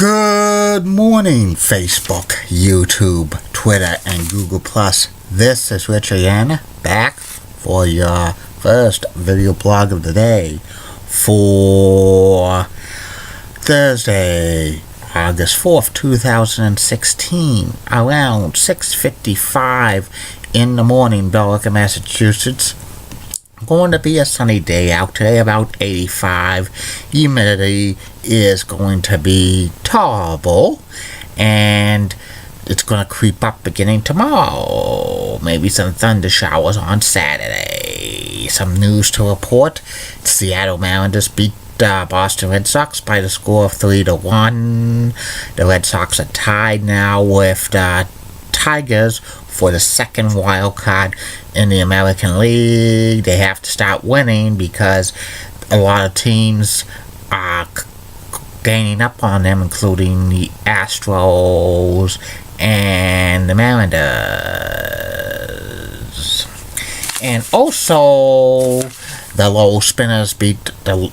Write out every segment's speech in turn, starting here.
Good morning, Facebook, YouTube, Twitter, and Google+. This is Richard Yanna, back for your first video blog of the day for Thursday, August 4th, 2016, around 6:55 in the morning, Billerica, Massachusetts. Going to be a sunny day out today, about 85. Humidity is going to be tolerable, and it's going to creep up beginning tomorrow. Maybe some thunder showers on Saturday. Some news to report. Seattle Mariners beat Boston Red Sox by the score of 3-1. The Red Sox are tied now with the Tigers for the second wild card in the American League. They have to start winning because a lot of teams are gaining up on them, including the Astros and the Mariners. And also, the Lowell Spinners beat the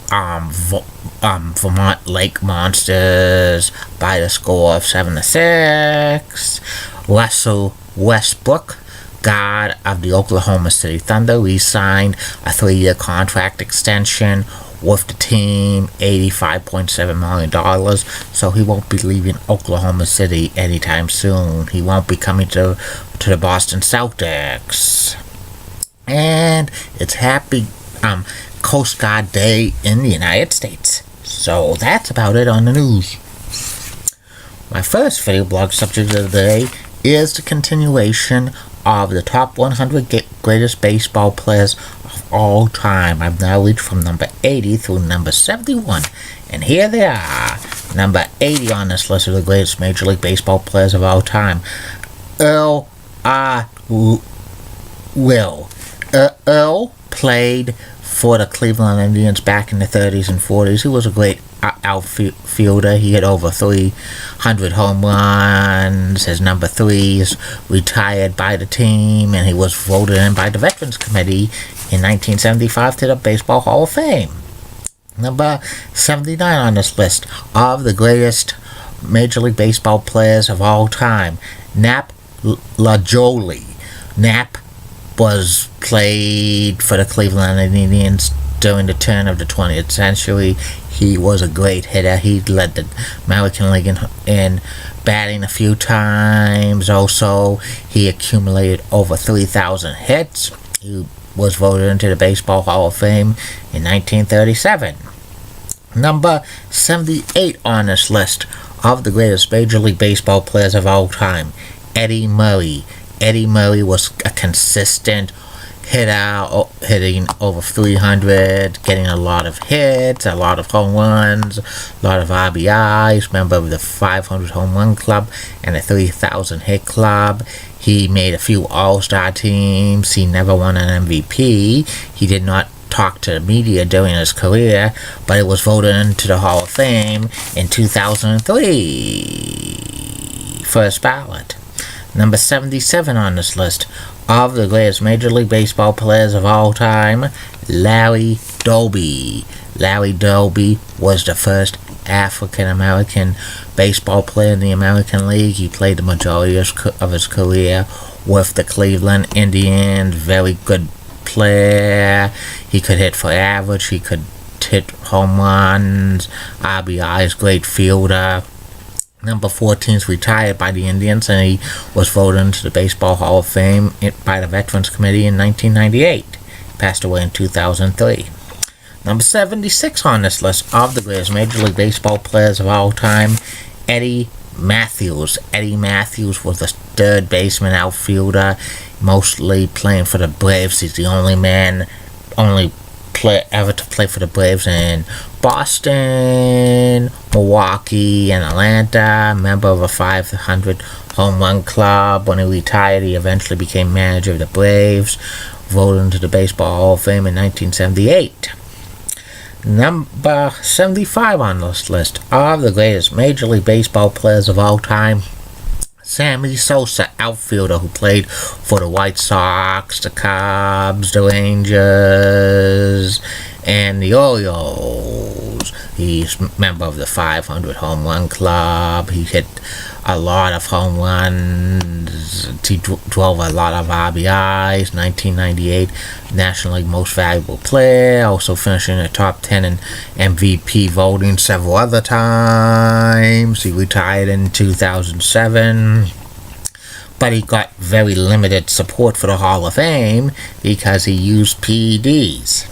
Vermont Lake Monsters by the score of 7-6. Russell Westbrook, guard of the Oklahoma City Thunder, re-signed a 3-year contract extension with the team, $85.7 million, so he won't be leaving Oklahoma City anytime soon. He won't be coming to the Boston Celtics. And it's Happy Coast Guard Day in the United States. So that's about it on the news. My first video blog subject of the day is the continuation of the top 100 greatest baseball players of all time. I've now reached from number 80 through number 71, and here they are. Number 80 on this list of the greatest Major League Baseball players of all time: Earl Will. Earl played for the Cleveland Indians back in the 30s and 40s. He was a great outfielder. He hit over 300 home runs. His number 3 is retired by the team, and he was voted in by the Veterans Committee in 1975 to the Baseball Hall of Fame. Number 79 on this list of the greatest Major League Baseball players of all time: Nap Lajoie. Nap was played for the Cleveland Indians during the turn of the 20th century. He was a great hitter. He led the American League in batting a few times. Also, he accumulated over 3,000 hits. He was voted into the Baseball Hall of Fame in 1937. Number 78 on this list of the greatest Major League Baseball players of all time: Eddie Murray. Eddie Murray was a consistent hitter, hitting over 300, getting a lot of hits, a lot of home runs, a lot of RBIs, member of the 500 home run club and the 3,000 hit club. He made a few all-star teams. He never won an MVP. He did not talk to the media during his career, but he was voted into the Hall of Fame in 2003, first ballot. Number 77 on this list of the greatest Major League Baseball players of all time: Larry Doby. Larry Doby was the first African-American baseball player in the American League. He played the majority of his career with the Cleveland Indians. Very good player. He could hit for average. He could hit home runs, RBIs, great fielder. Number 14 is retired by the Indians, and he was voted into the Baseball Hall of Fame by the Veterans Committee in 1998. Passed away in 2003. Number 76 on this list of the greatest Major League Baseball players of all time: Eddie Matthews. Eddie Matthews was a third baseman outfielder, mostly playing for the Braves. He's the only player ever to play for the Braves in Boston, Milwaukee, and Atlanta. Member of a 500 home run club. When he retired, he eventually became manager of the Braves. Voted into the Baseball Hall of Fame in 1978. Number 75 on this list of the greatest Major League Baseball players of all time: Sammy Sosa, outfielder who played for the White Sox, the Cubs, the Rangers, and the Orioles. He's a member of the 500 Home Run Club. He hit a lot of home runs. He drove a lot of RBIs. 1998 National League Most Valuable Player. Also finishing in the top 10 in MVP voting several other times. He retired in 2007. But he got very limited support for the Hall of Fame because he used PEDs.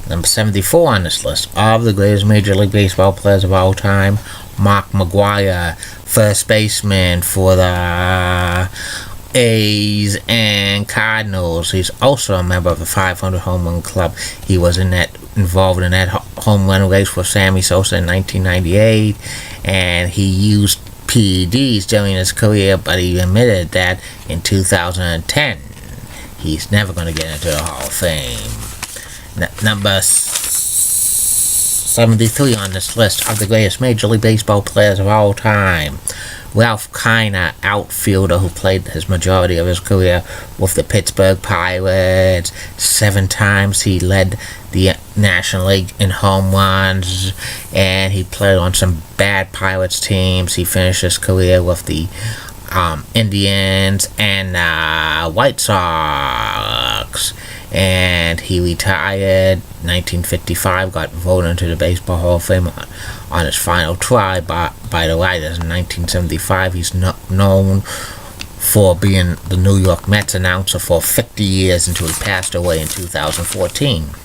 Number 74 on this list of the greatest Major League Baseball players of all time, Mark McGwire, first baseman for the A's and Cardinals. He's also a member of the 500 Home Run Club. He was involved in that home run race for Sammy Sosa in 1998, and he used PEDs during his career, but he admitted that in 2010 he's never going to get into the Hall of Fame. Number 73 on this list of the greatest Major League Baseball players of all time, Ralph Kiner, outfielder who played his majority of his career with the Pittsburgh Pirates. 7 times he led the National League in home runs, and he played on some bad Pirates teams. He finished his career with the Indians and White Sox, and he retired 1955, got voted into the Baseball Hall of Fame on his final try by the writers in 1975. He's known for being the New York Mets announcer for 50 years until he passed away in 2014.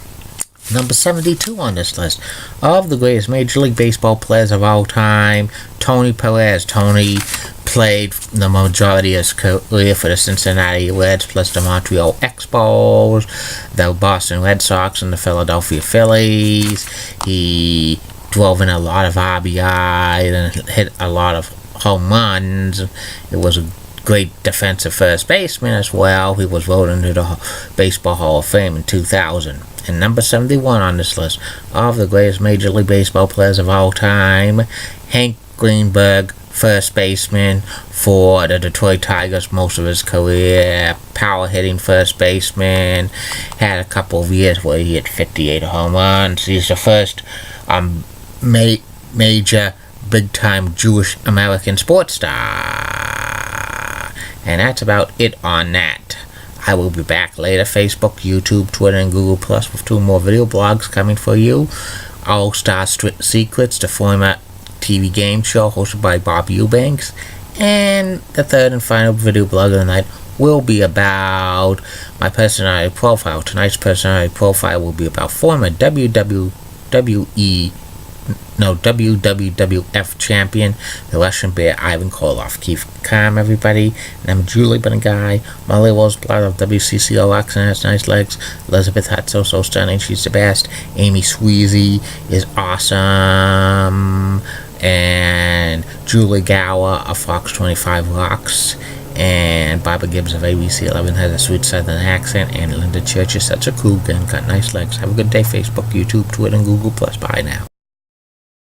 Number 72 on this list of the greatest Major League Baseball players of all time, Tony Perez. Tony played the majority of his career for the Cincinnati Reds, plus the Montreal Expos, the Boston Red Sox, and the Philadelphia Phillies. He drove in a lot of RBI and hit a lot of home runs. It was a great defensive first baseman as well. He was voted into the Baseball Hall of Fame in 2000. And number 71 on this list of the greatest Major League Baseball players of all time, Hank Greenberg, first baseman for the Detroit Tigers most of his career, power hitting first baseman, had a couple of years where he hit 58 home runs. He's the first major big-time Jewish American sports star. And that's about it on that. I will be back later. Facebook, YouTube, Twitter, and Google Plus with 2 more video blogs coming for you. All Star Secrets, the former TV game show hosted by Bob Eubanks. And the third and final video blog of the night will be about my personality profile. Tonight's personality profile will be about former WWF champion, the Russian Bear, Ivan Koloff. Keep calm, everybody. And I'm Julie Guy. Molly Roseblood of WCCO Oxen has nice legs. Elizabeth Hutz, so stunning, she's the best. Amy Sweezy is awesome. And Julie Gower of Fox 25 Rocks. And Barbara Gibbs of ABC 11 has a sweet southern accent. And Linda Church is such a cool and got nice legs. Have a good day, Facebook, YouTube, Twitter, and Google+. Bye now.